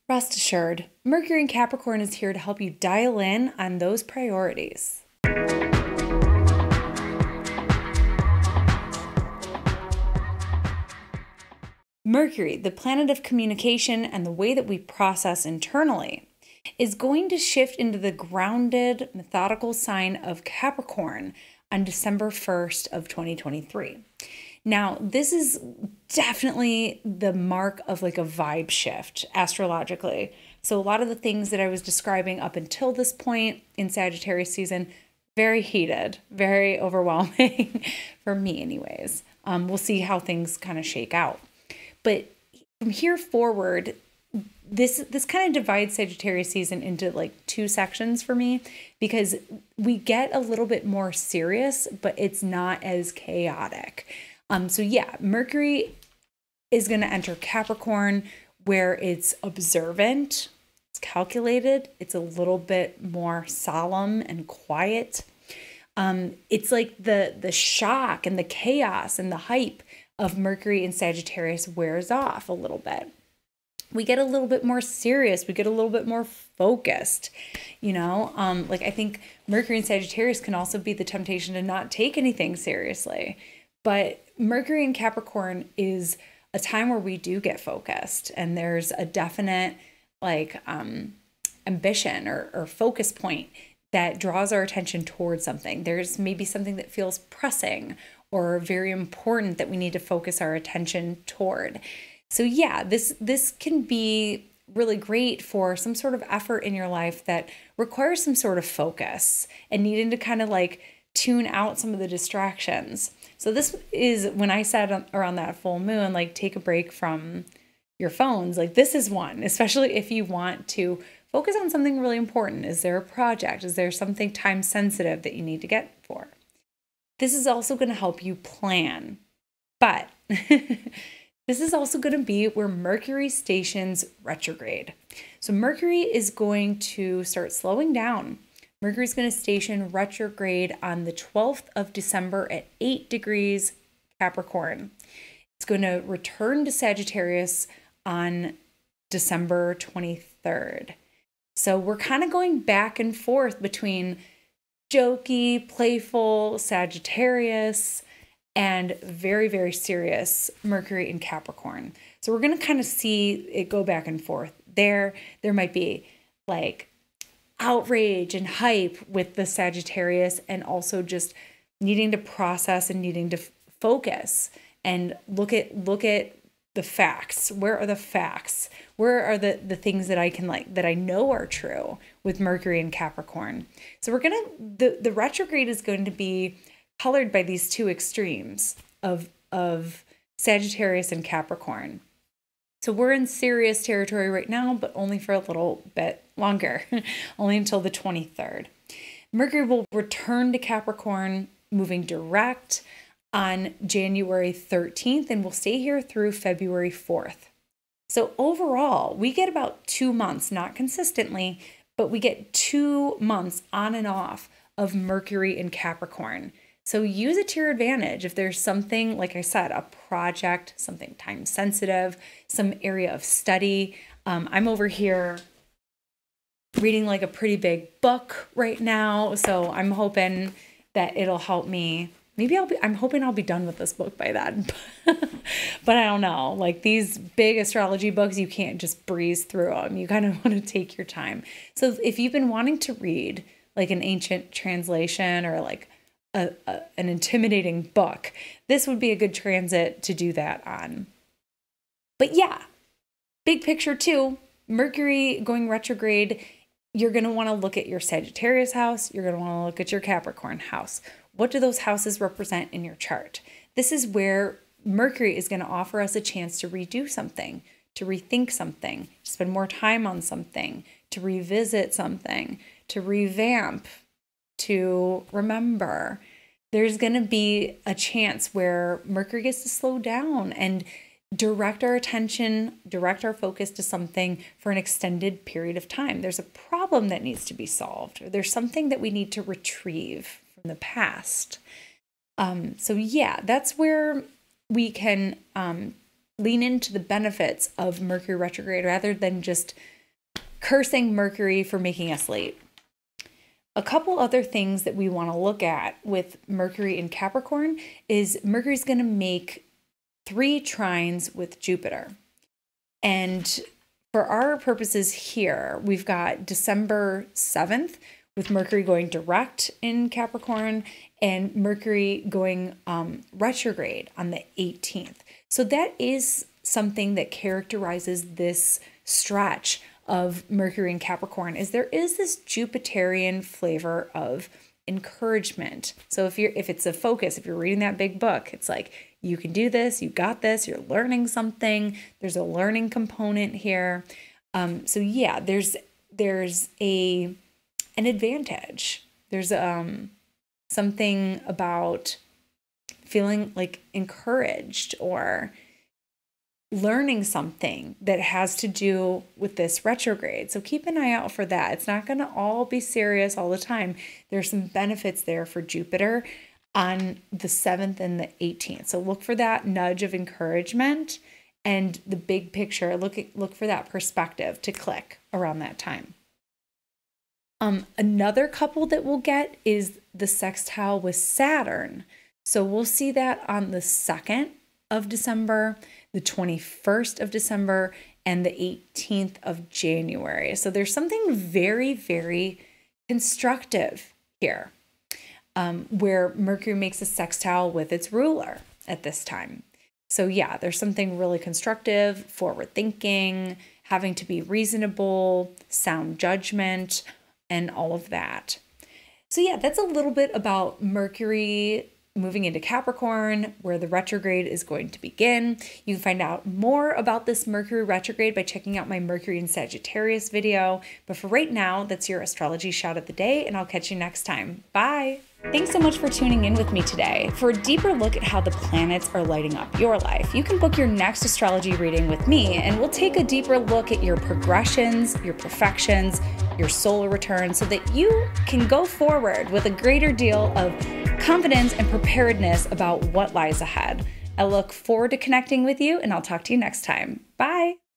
Rest assured, Mercury in Capricorn is here to help you dial in on those priorities. Mercury, the planet of communication and the way that we process internally, is going to shift into the grounded, methodical sign of Capricorn on December 1st of 2023. Now, this is definitely the mark of like a vibe shift astrologically. So a lot of the things that I was describing up until this point in Sagittarius season, very heated, very overwhelming for me anyways. We'll see how things kind of shake out. But from here forward, this kind of divides Sagittarius season into like two sections for me, because we get a little bit more serious, but it's not as chaotic. So yeah, Mercury is going to enter Capricorn, where it's observant, it's calculated, it's a little bit more solemn and quiet. It's like the shock and the chaos and the hype of Mercury in Sagittarius wears off a little bit. We get a little bit more serious. We get a little bit more focused, like I think Mercury in Sagittarius can also be the temptation to not take anything seriously. But Mercury in Capricorn is a time where we do get focused, and there's a definite ambition or focus point that draws our attention towards something. There's maybe something that feels pressing or very important that we need to focus our attention toward. So yeah, this can be really great for some sort of effort in your life that requires some sort of focus and needing to kind of like tune out some of the distractions. So this is when I said around that full moon, like take a break from your phones. Like this is one, especially if you want to focus on something really important. Is there a project? Is there something time sensitive that you need to get for? This is also going to help you plan. But this is also going to be where Mercury stations retrograde. So Mercury is going to start slowing down. Mercury is going to station retrograde on the 12th of December at 8 degrees Capricorn. It's going to return to Sagittarius on December 23rd. So we're kind of going back and forth between jokey, playful Sagittarius and very, very serious Mercury in Capricorn. So we're going to kind of see it go back and forth. There might be like outrage and hype with the Sagittarius, and also just needing to process and needing to focus and look at the facts. Where are the facts? Where are the things that I can that I know are true with Mercury and Capricorn? So we're the retrograde is going to be colored by these two extremes of Sagittarius and Capricorn. So we're in serious territory right now, but only for a little bit longer, only until the 23rd. Mercury will return to Capricorn, moving direct on January 13th, and will stay here through February 4th. So overall, we get about 2 months, not consistently, but we get 2 months on and off of Mercury in Capricorn. So use it to your advantage. If there's something, like I said, a project, something time sensitive, some area of study. I'm over here reading like a pretty big book right now. So I'm hoping that it'll help me. I'm hoping I'll be done with this book by then. But I don't know. Like these big astrology books, you can't just breeze through them. You kind of want to take your time. So if you've been wanting to read like an ancient translation or like an intimidating book, this would be a good transit to do that on. But yeah, big picture too, Mercury going retrograde, you're going to want to look at your Sagittarius house. You're going to want to look at your Capricorn house. What do those houses represent in your chart? This is where Mercury is going to offer us a chance to redo something, to rethink something, to spend more time on something, to revisit something, to revamp, to remember. There's going to be a chance where Mercury gets to slow down and direct our attention, direct our focus to something for an extended period of time. There's a problem that needs to be solved, or there's something that we need to retrieve from the past. So yeah, that's where we can lean into the benefits of Mercury retrograde rather than just cursing Mercury for making us late. A couple other things that we want to look at with Mercury in Capricorn is Mercury's going to make 3 trines with Jupiter. And for our purposes here, we've got December 7th with Mercury going direct in Capricorn and Mercury going retrograde on the 18th. So that is something that characterizes this stretch of Mercury in Capricorn, is there is this Jupiterian flavor of encouragement. So if it's a focus, if you're reading that big book, it's like, you can do this, you got this, you're learning something. There's a learning component here. So yeah, there's an advantage. There's something about feeling like encouraged or learning something that has to do with this retrograde. So keep an eye out for that. It's not going to all be serious all the time. There's some benefits there for Jupiter on the 7th and the 18th. So look for that nudge of encouragement and the big picture. Look for that perspective to click around that time. Another couple that we'll get is the sextile with Saturn. So we'll see that on the 2nd of December, the 21st of December, and the 18th of January. So there's something very, very constructive here, where Mercury makes a sextile with its ruler at this time. So yeah, there's something really constructive, forward thinking, having to be reasonable, sound judgment, and all of that. So yeah, that's a little bit about Mercury moving into Capricorn, where the retrograde is going to begin. You can find out more about this Mercury retrograde by checking out my Mercury in Sagittarius video. But for right now, that's your astrology shout of the day, and I'll catch you next time. Bye. Thanks so much for tuning in with me today. For a deeper look at how the planets are lighting up your life, you can book your next astrology reading with me, and we'll take a deeper look at your progressions, your profections, your solar returns, so that you can go forward with a greater deal of confidence and preparedness about what lies ahead. I look forward to connecting with you, and I'll talk to you next time. Bye.